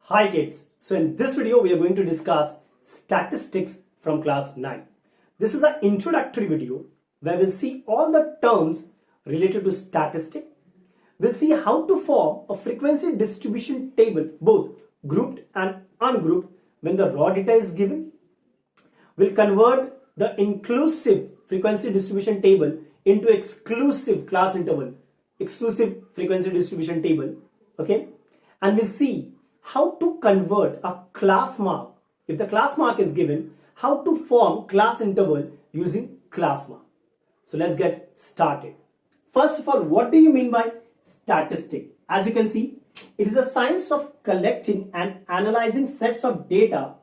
Hi kids, so in this video we are going to discuss statistics from class 9. This is an introductory video where we'll see all the terms related to statistics. We'll see how to form a frequency distribution table, both grouped and ungrouped, when the raw data is given. We'll convert the inclusive frequency distribution table into exclusive class interval, exclusive frequency distribution table, okay? And we'll see how to convert a class mark. If the class mark is given, how to form class interval using class mark. So let's get started. First of all, what do you mean by statistic? As you can see, it is a science of collecting and analyzing sets of data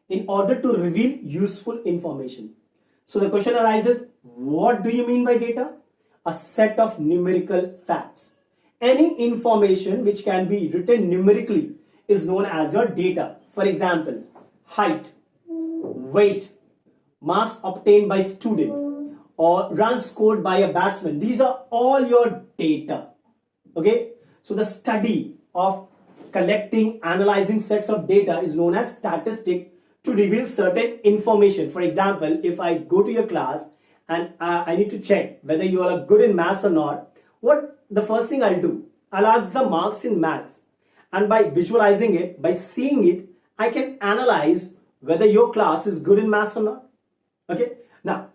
in order to reveal useful information. So the question arises, what do you mean by data? A set of numerical facts. Any information which can be written numerically is known as your data. For example, height, weight, marks obtained by student, or runs scored by a batsman. These are all your data. Okay, so the study of collecting, analyzing sets of data is known as statistic to reveal certain information. For example, if I go to your class and I need to check whether you are good in maths or not, what the first thing I'll do, I'll ask the marks in maths. And by visualizing it, by seeing it, I can analyze whether your class is good in maths or not. Okay. Now,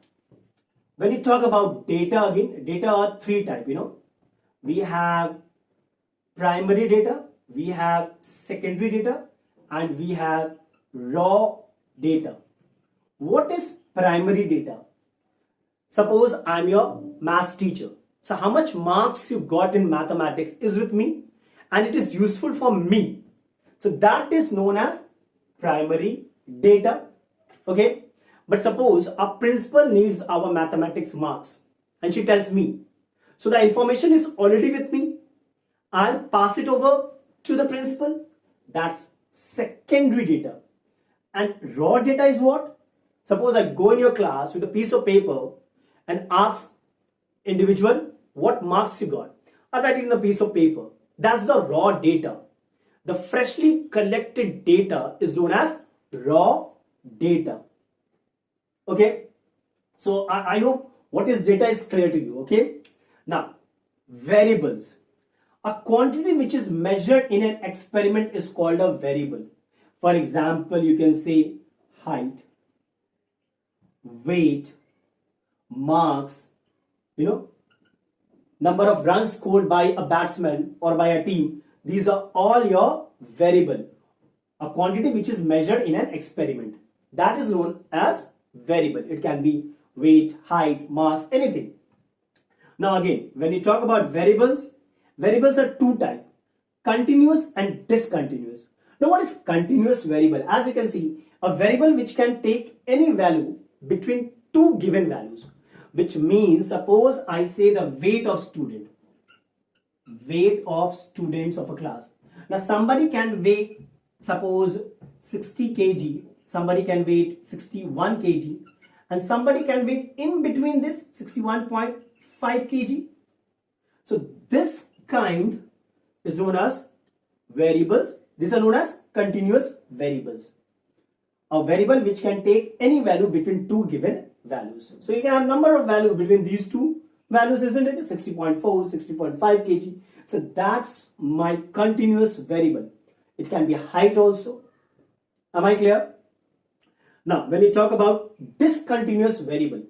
when you talk about data again, data are three types, We have primary data, we have secondary data, and we have raw data. What is primary data? Suppose I'm your maths teacher. So how much marks you got in mathematics is with me, and it is useful for me. So that is known as primary data. Okay. But suppose a principal needs our mathematics marks and she tells me, so the information is already with me, I'll pass it over to the principal. That's secondary data. And raw data is what? Suppose I go in your class with a piece of paper and ask individual what marks you got. I write it in a piece of paper. That's the raw data. The freshly collected data is known as raw data. Okay. So I hope what is data is clear to you. Okay. Now, variables. A quantity which is measured in an experiment is called a variable. For example, you can say height, weight, marks, number of runs scored by a batsman or by a team. These are all your variable. A quantity which is measured in an experiment. That is known as variable. It can be weight, height, marks, anything. Now again, when you talk about variables, variables are two types, continuous and discontinuous. Now what is continuous variable? As you can see, a variable which can take any value between two given values. Which means, suppose I say the weight of student, weight of students of a class. Now somebody can weigh, suppose 60 kg, somebody can weigh 61 kg, and somebody can weigh in between this 61.5 kg. So this kind is known as variables. These are known as continuous variables. A variable which can take any value between two given values. So you can have number of value between these two values, isn't it? 60.4, 60.5 kg. So that's my continuous variable. It can be height also. Am I clear? Now, when you talk about discontinuous variable,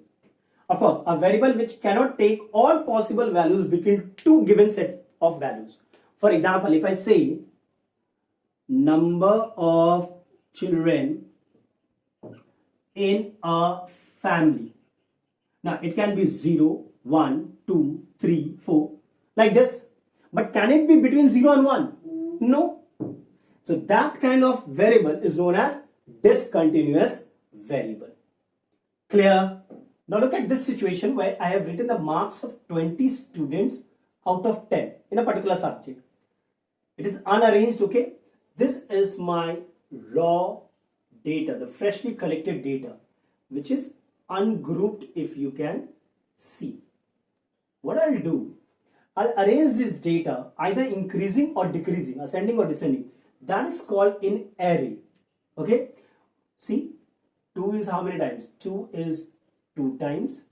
of course, a variable which cannot take all possible values between two given set of values. For example, if I say number of children in a family. Now it can be 0, 1, 2, 3, 4 like this. But can it be between 0 and 1? No. So that kind of variable is known as discontinuous variable. Clear? Now look at this situation where I have written the marks of 20 students out of 10 in a particular subject. It is unarranged, okay? This is my raw data, the freshly collected data, which is ungrouped if you can see. What I'll do, I'll arrange this data either increasing or decreasing, ascending or descending. that is called in array. Okay, see, 2 is how many times? 2 is 2 times.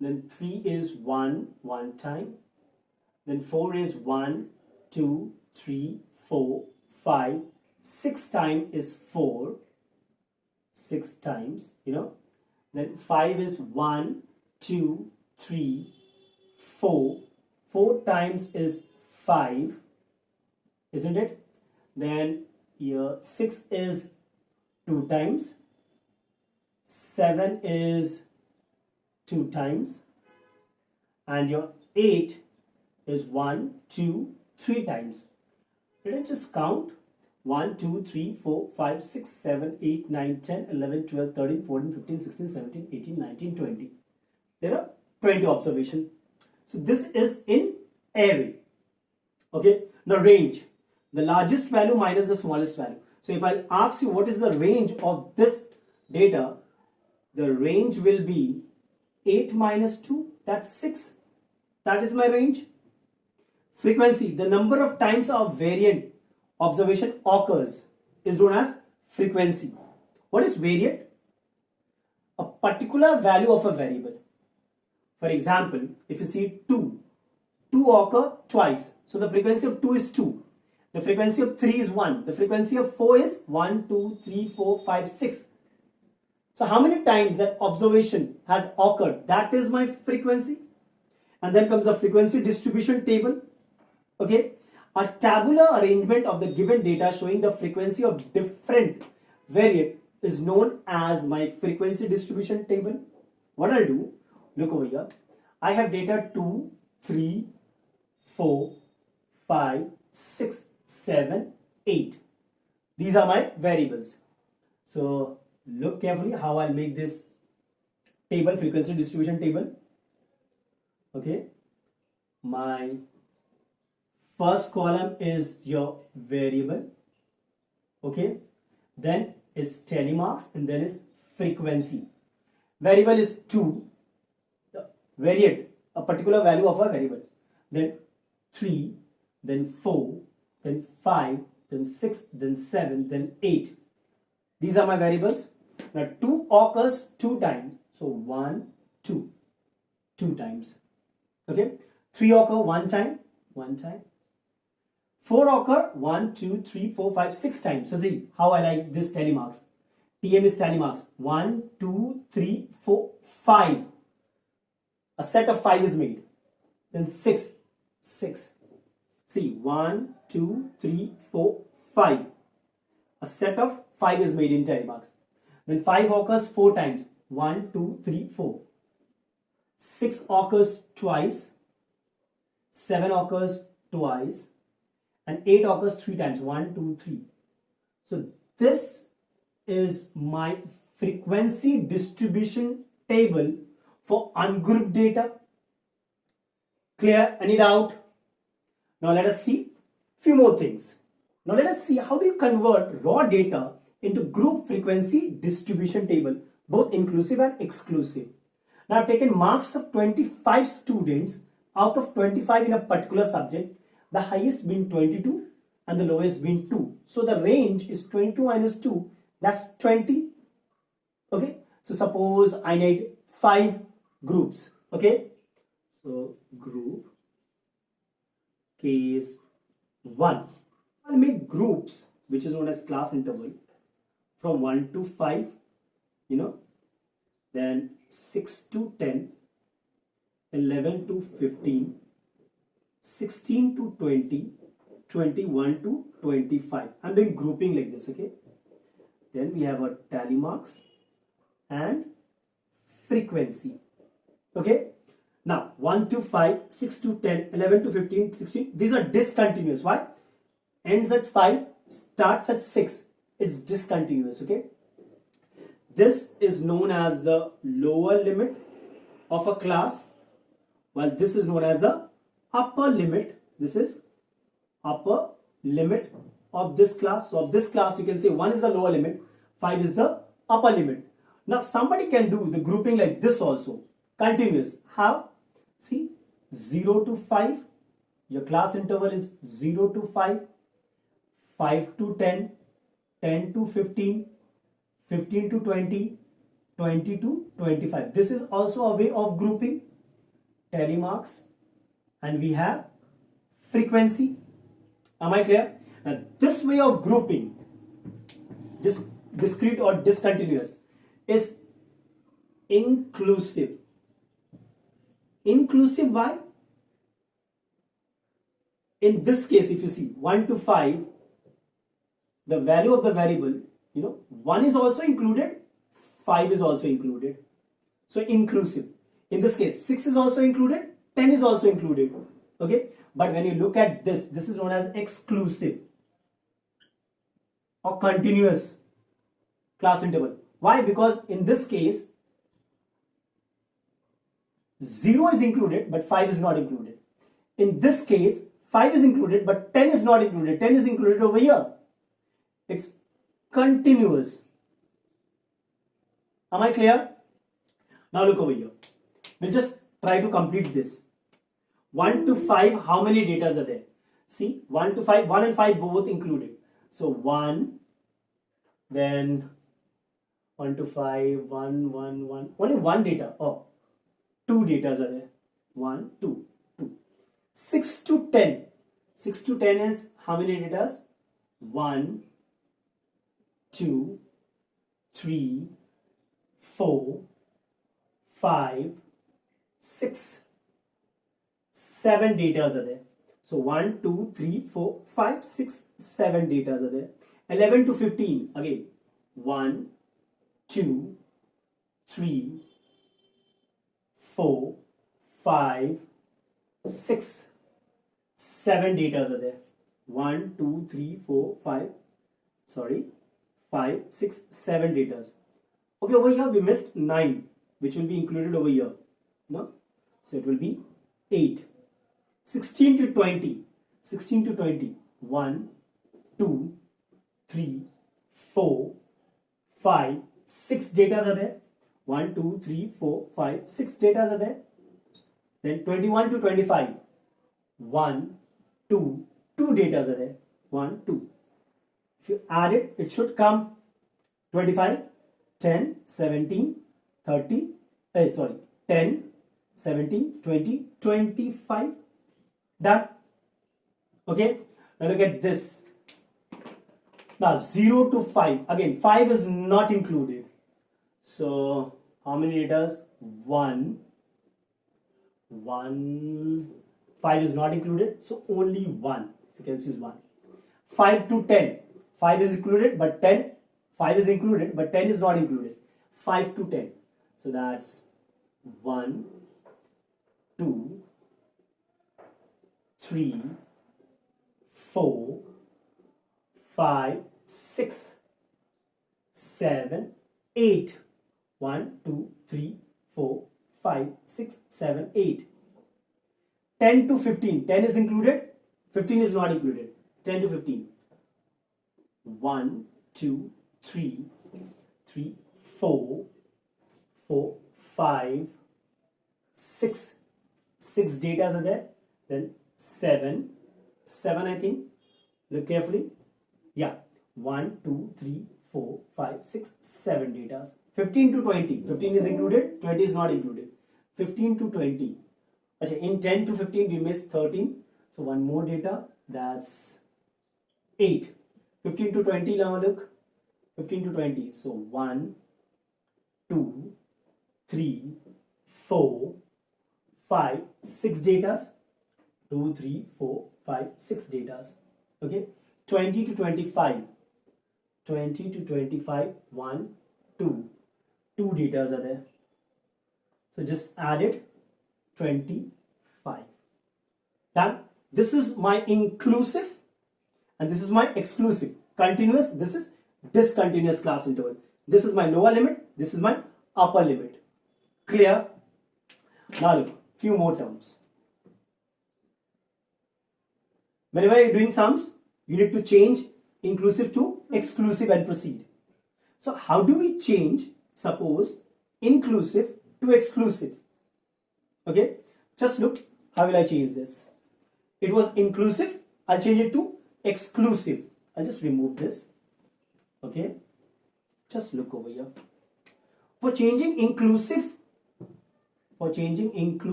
Then 3 is 1 time. Then 4 is 1, 2, 3, 4, 5. 6 time is 4. 6 times, Then 5 is 1, 2, 3, 4. 4 times is 5, isn't it? Then here 6 is 2 times. 7 is 2 times. And your 8 is 1, 2, 3 times. Let us just count. 1, 2, 3, 4, 5, 6, 7, 8, 9, 10, 11, 12, 13, 14, 15, 16, 17, 18, 19, 20. There are 20 observations. So this is in array. Okay. Now range. The largest value minus the smallest value. So if I ask you what is the range of this data, the range will be 8 minus 2. That's 6. That is my range. Frequency. The number of times a variant observation occurs is known as frequency. What is variant? A particular value of a variable. For example, if you see 2 occur twice. So the frequency of 2 is 2. The frequency of 3 is 1. The frequency of 4 is 1, 2, 3, 4, 5, 6. So how many times that observation has occurred? That is my frequency. And then comes the frequency distribution table. Okay. A tabular arrangement of the given data showing the frequency of different variant is known as my frequency distribution table. What I'll do, look over here. I have data 2, 3, 4, 5, 6, 7, 8. These are my variables. So look carefully how I'll make this table, frequency distribution table. Okay. My first column is your variable, okay, then is telemarks, and then is frequency. Variable is 2, the variant, a particular value of a variable, then 3, then 4, then 5, then 6, then 7, then 8. These are my variables. Now 2 occurs 2 times, so 1, 2, 2 times, okay. 3 occur 1 time, 1 time. 4 occur 1, 2, 3, 4, 5, 6 times. So see how I like this telemarks. TM is telemarks. 1, 2, 3, 4, 5. A set of 5 is made. Then 6. 6. See 1, 2, 3, 4, 5. A set of 5 is made in telemarks. Then 5 occurs 4 times. 1, 2, 3, 4. 6 occurs twice. 7 occurs twice. And 8 occurs 3 times. 1, 2, 3. So this is my frequency distribution table for ungrouped data. Clear? Any doubt? Now let us see few more things. Now let us see how do you convert raw data into group frequency distribution table, both inclusive and exclusive. Now I've taken marks of 25 students out of 25 in a particular subject. The highest being 22 and the lowest being 2. So the range is 22 minus 2, that's 20. Okay. So suppose I need 5 groups. Okay. So group case 1. I'll make groups which is known as class interval from 1 to 5, then 6 to 10, 11 to 15, 16 to 20, 21 to 25. I'm doing grouping like this, okay? Then we have a tally marks and frequency, okay? Now 1 to 5, 6 to 10, 11 to 15, 16, these are discontinuous. Why? Ends at 5, starts at 6. It's discontinuous, okay? This is known as the lower limit of a class, while this is known as the upper limit. This is upper limit of this class. So of this class you can say 1 is the lower limit, 5 is the upper limit. Now somebody can do the grouping like this also, continuous. How? See, 0 to 5, your class interval is 0 to 5, 5 to 10, 10 to 15, 15 to 20, 20 to 25. This is also a way of grouping. Tally marks, and we have frequency. Am I clear? Now this way of grouping, this discrete or discontinuous, is inclusive. Inclusive, why? In this case, if you see 1 to 5, the value of the variable, 1 is also included, 5 is also included. So inclusive. In this case, 6 is also included, 10 is also included. Okay, but when you look at this is known as exclusive or continuous class interval. Why? Because in this case, 0 is included, but 5 is not included. In this case, 5 is included, but 10 is not included. 10 is included over here. It's continuous. Am I clear? Now look over here. We'll just try to complete this. 1 to 5, how many datas are there? See, 1 to 5, 1 and 5 both included. So 1, then 1 to 5, 1, 1, 1. Only one data. Oh, 2 datas are there. 1, 2, 2. 6 to 10. 6 to 10 is how many datas? 1, 2, 3, 4, 5, 6, 7 datas are there. So 1, 2, 3, 4, 5, 6, 7 datas are there. 11 to 15, again 1, 2, 3, 4, 5, 6, 7 datas are there. 1, 2, 3, 4, 5, 5, 6, 7 datas. Okay, over here we missed 9, which will be included over here. No? So it will be 8. 16 to 20. 16 to 20. 1, 2, 3, 4, 5, 6 datas are there. 1, 2, 3, 4, 5, 6 datas are there. Then 21 to 25. 1, 2, 2 datas are there. 1, 2. If you add it, it should come 25, 10, 17, 30, 10, 17, 20, 25. Done. Okay. Now look at this. Now 0 to 5. Again, 5 is not included. So how many datas? 1. 5 is not included. So only 1. Frequency is 1. 5 to 10. 5 is included, but 10. 5 is included, but 10 is not included. 5 to 10. So that's 1, 2, 3, 4, 5, 6, 7, 8. 1, 2, 3, 4, 5, 6, 7, 8. 10 to 15. 10 is included, 15 is not included. 10 to 15. 1, 2, 3, 4, 5, 6. 6 datas are there. Then 7 I think. Look carefully. Yeah. 1, 2, 3, 4, 5, 6, 7 datas. 15 to 20. 15 is included, 20 is not included. 15 to 20. In 10 to 15 we missed 13. So one more data, that's 8. 15 to 20 now look. 15 to 20. So 1, 2, 3, 4, 5, 6 datas. 2, 3, 4, 5, 6 datas. Okay. 20 to 25. 20 to 25. 1, 2. 2 datas are there. So just add it. 25. Done. This is my inclusive and this is my exclusive. Continuous, this is discontinuous class interval. This is my lower limit, this is my upper limit. Clear? Now look, few more terms. Whenever you're doing sums, you need to change inclusive to exclusive and proceed. So how do we change, suppose, inclusive to exclusive? Okay, just look, how will I change this? It was inclusive, I'll change it to exclusive. I'll just remove this. Okay, just look over here. For changing inclusive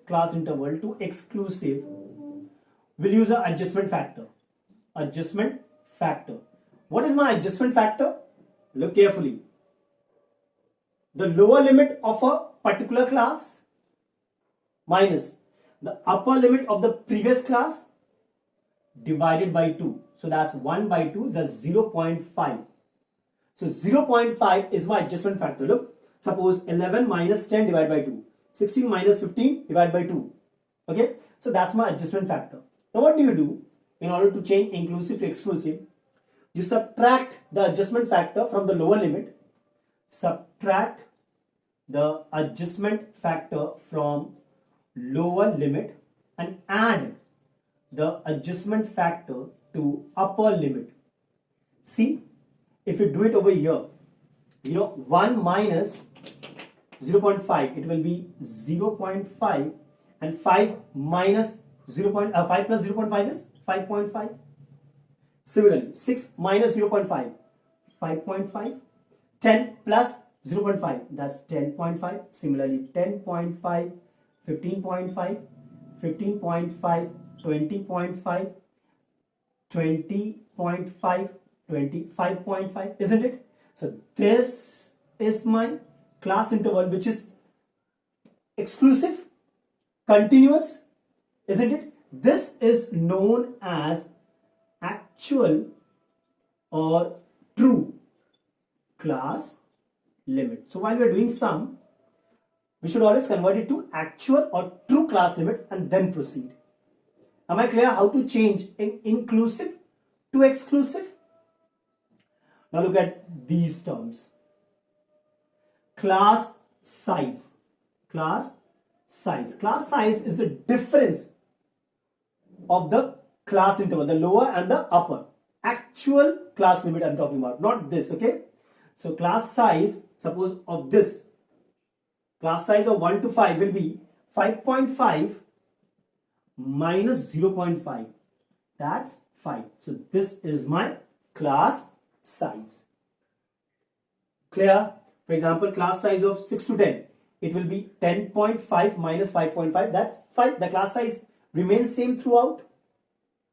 class interval to exclusive, we'll use an adjustment factor. Adjustment factor. What is my adjustment factor? Look carefully. The lower limit of a particular class minus the upper limit of the previous class divided by 2. So that's 1 by 2, that's 0.5. So 0.5 is my adjustment factor. Look, suppose 11 minus 10 divided by 2. 16 minus 15 divided by 2. Okay, so that's my adjustment factor. Now what do you do in order to change inclusive to exclusive? You subtract the adjustment factor from the lower limit. Subtract the adjustment factor from lower limit and add the adjustment factor to upper limit. See, if you do it over here, 1 minus 0.5, it will be 0.5, and 5 minus 5 plus 0.5 is 5.5. Similarly, 6 minus 0.5, 5.5. 10 plus 0.5, that's 10.5. Similarly, 10.5, 15.5, 15.5, 20.5, 20.5, 25.5, isn't it? So this is my class interval, which is exclusive, continuous, isn't it? This is known as actual or true class limit. So while we are doing sum, we should always convert it to actual or true class limit and then proceed. Am I clear how to change inclusive to exclusive? Now look at these terms. Class size. Class size. Class size is the difference of the class interval, the lower and the upper. Actual class limit I'm talking about, not this, okay? So class size, suppose of this, class size of 1 to 5 will be 5.5 minus 0.5. That's 5. So this is my class size. Clear? For example, class size of 6 to 10, it will be 10.5 minus 5.5. That's 5. The class size remains same throughout.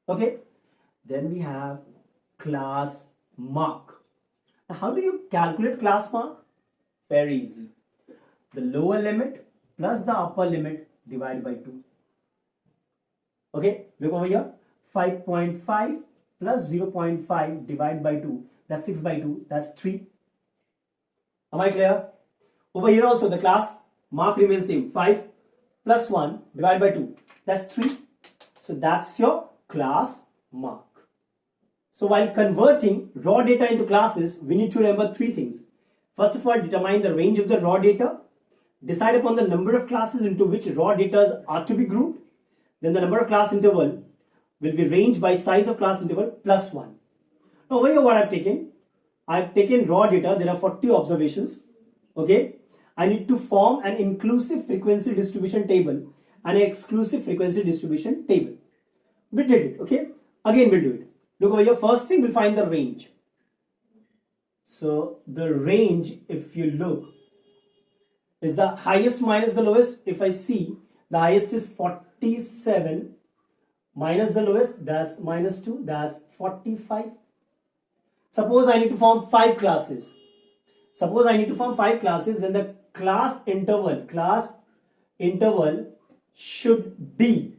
Okay. Then we have class mark. Now, how do you calculate class mark? Very easy. The lower limit plus the upper limit divided by 2. Okay, look over here. 5.5 plus 0.5 divided by 2. That's 6 by 2. That's 3. Am I clear? Over here also the class mark remains same. 5 plus 1 divided by 2. That's 3. So that's your class mark. So while converting raw data into classes, we need to remember 3 things. First of all, determine the range of the raw data. Decide upon the number of classes into which raw data are to be grouped. Then the number of class interval will be ranged by size of class interval plus 1. Now over here what I've taken? I've taken raw data. There are 40 observations. Okay. I need to form an inclusive frequency distribution table and an exclusive frequency distribution table. We did it. Okay. Again we'll do it. Look over here. First thing, we'll find the range. So the range, if you look, is the highest minus the lowest. If I see, the highest is 47 minus the lowest, that's minus 2, that's 45. Suppose I need to form 5 classes. Suppose I need to form 5 classes, then the class interval should be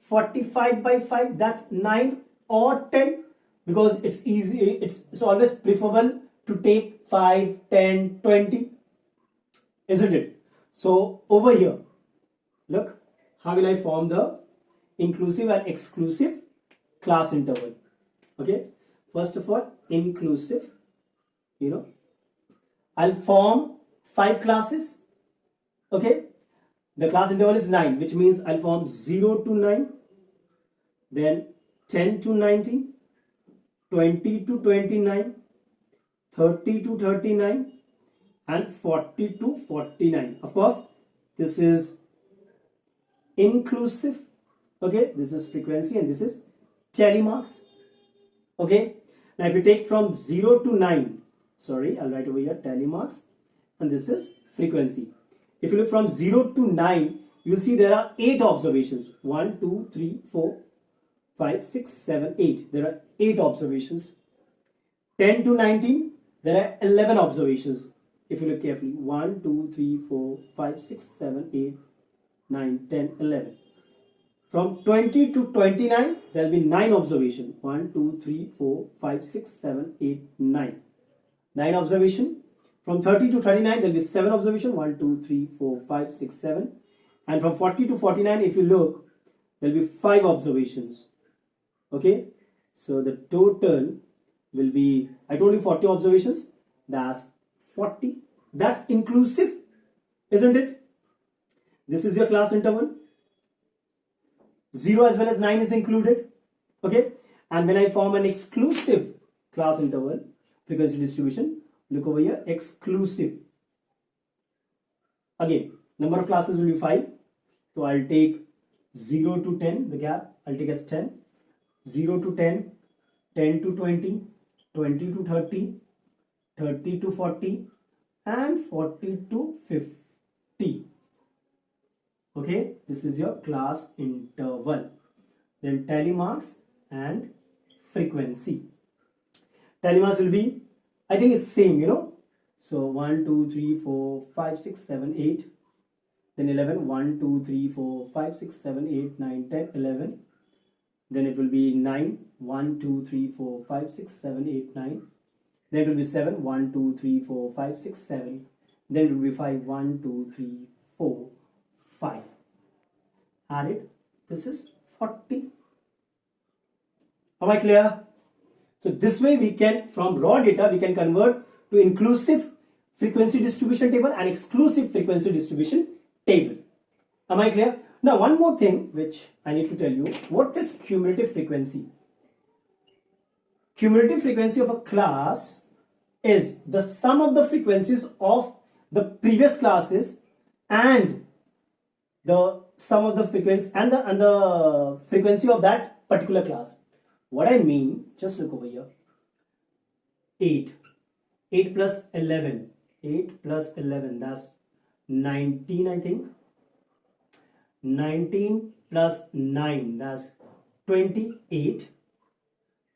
45 by 5, that's 9 or 10, because it's easy, it's always preferable to take 5, 10, 20, isn't it? So over here, look, how will I form the inclusive and exclusive class interval? Okay, first of all, inclusive, I'll form 5 classes. Okay, the class interval is 9, which means I'll form 0 to 9, then 10 to 19, 20 to 29, 30 to 39, and 40 to 49. Of course, this is inclusive. Okay, this is frequency and this is tally marks. Okay, Now if you take from 0 to 9, sorry, I'll write over here tally marks, and this is frequency. If you look from 0 to 9, you'll see there are 8 observations. 1, 2, 3, 4, 5, 6, 7, 8. There are 8 observations. 10 to 19, there are 11 observations. If you look carefully, 1, 2, 3, 4, 5, 6, 7, 8, 9, 10, 11. From 20 to 29, there will be 9 observations. 1, 2, 3, 4, 5, 6, 7, 8, 9. 9 observation. From 30 to 39, there will be 7 observations. 1, 2, 3, 4, 5, 6, 7. And from 40 to 49, if you look, there will be 5 observations. Okay. So the total will be, I told you 40 observations. That's 40. That's inclusive, isn't it? This is your class interval. 0 as well as 9 is included. Okay. And when I form an exclusive class interval, frequency distribution, look over here, exclusive. Again, number of classes will be 5. So I'll take 0 to 10, the gap, I'll take as 10. 0 to 10, 10 to 20, 20 to 30, 30 to 40, and 40 to 50. Okay, this is your class interval. Then tally marks and frequency. Tally marks will be, I think it's same, you know. So 1, 2, 3, 4, 5, 6, 7, 8. Then 11, 1, 2, 3, 4, 5, 6, 7, 8, 9, 10, 11. Then it will be 9, 1, 2, 3, 4, 5, 6, 7, 8, 9. Then it will be 7, 1, 2, 3, 4, 5, 6, 7. Then it will be 5, 1, 2, 3, 4, 5. Add it. This is 40. Am I clear? So this way we can, from raw data, we can convert to inclusive frequency distribution table and exclusive frequency distribution table. Am I clear? Now one more thing which I need to tell you. What is cumulative frequency? Cumulative frequency of a class is the sum of the frequencies of the previous classes and the sum of the frequency and the frequency of that particular class. What I mean, just look over here. 8 plus 11. 8 plus 11, that's 19, I think. 19 plus 9, that's 28.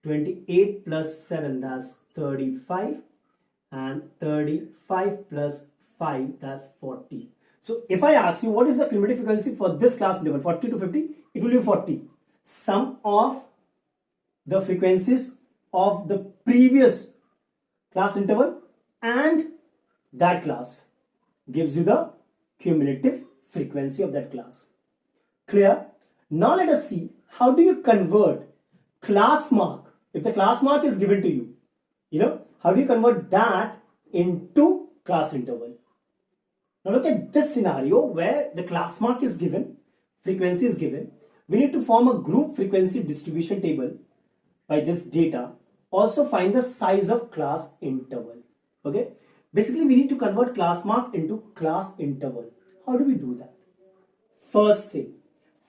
28 plus 7, that's 35. And 35 plus 5, that's 40. So if I ask you what is the cumulative frequency for this class interval, 40 to 50, it will be 40. Sum of the frequencies of the previous class interval and that class gives you the cumulative frequency of that class. Clear? Now let us see how do you convert class mark. If the class mark is given to you, how do you convert that into class interval? Now look at this scenario where the class mark is given, frequency is given. We need to form a group frequency distribution table by this data. Also find the size of class interval. Okay. Basically we need to convert class mark into class interval. How do we do that? First thing,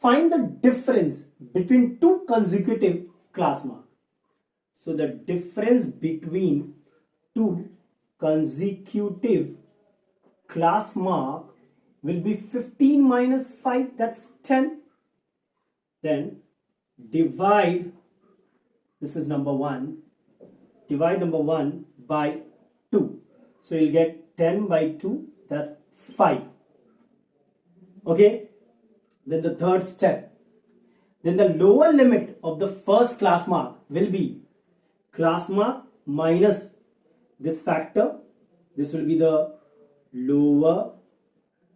find the difference between two consecutive class mark. So the difference between two consecutive class mark will be 15 minus 5, that's 10. Then divide, this is number 1, divide number 1 by 2. So you'll get 10 by 2, that's 5. Okay. Then the third step. Then the lower limit of the first class mark will be class mark minus this factor. This will be the lower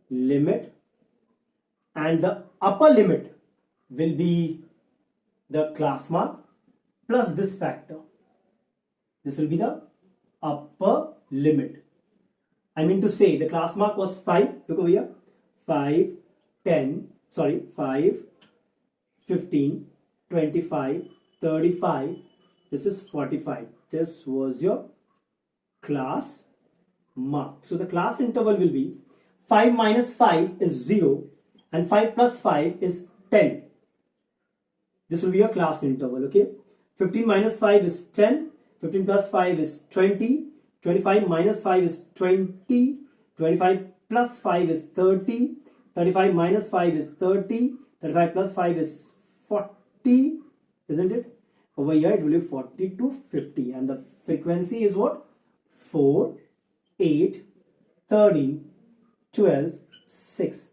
limit. And the upper limit will be the class mark plus this factor. This will be the upper limit. I mean to say the class mark was 5. Look over here. 5, 5, 15, 25, 35. This is 45. This was your class mark. So the class interval will be 5 minus 5 is 0 and 5 plus 5 is 10. This will be your class interval. Okay. 15 minus 5 is 10. 15 plus 5 is 20. 25 minus 5 is 20. 25 plus 5 is 30. 35 minus 5 is 30. 35 plus 5 is 40. Isn't it? Over here it will be 40 to 50. And the frequency is what? 4, 8, 13, 12, 6.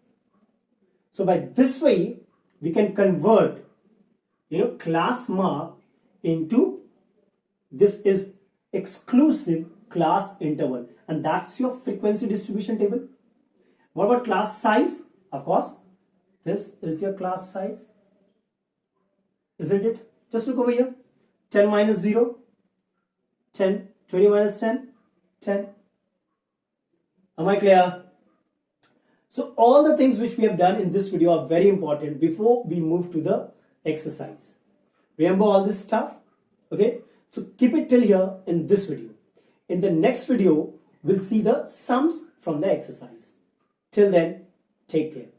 So by this way, we can convert, class mark into this is exclusive class interval, and that's your frequency distribution table. What about class size? Of course, this is your class size, isn't it? Just look over here. 10 minus 0, 10. 20 minus 10, 10. Am I clear? So all the things which we have done in this video are very important before we move to the exercise. Remember all this stuff? Okay. So keep it till here in this video. In the next video, we'll see the sums from the exercise. Till then, take care.